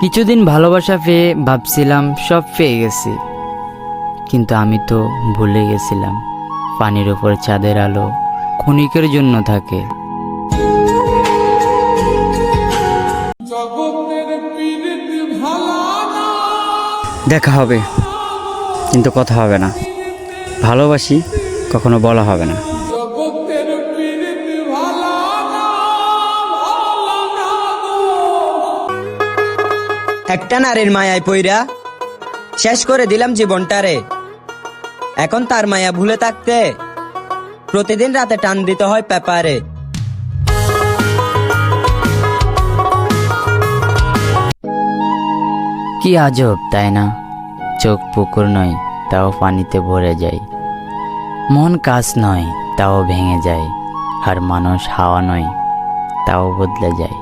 কিছুদিন ভালোবাসা পেয়ে ভাবছিলাম সব পেয়ে গেছি, কিন্তু আমি তো ভুলে গেছিলাম পানির ওপর চাঁদের আলো ক্ষণিকের জন্য থাকে। দেখা হবে কিন্তু কথা হবে না, ভালোবাসি কখনো বলা হবে না। একটা নারীর মায়ায় পইরা শেষ করে দিলাম জীবনটারে। এখন তার মায়া ভুলে থাকতে প্রতিদিন রাতে টান দিতে হয় পেপারে। কি আজব তাই না, চোখ পুকুর নয় তাও পানিতে ভরে যায়, মন কাজ নয় তাও ভেঙে যায়, আর মানুষ হাওয়া নয় তাও বদলে যায়।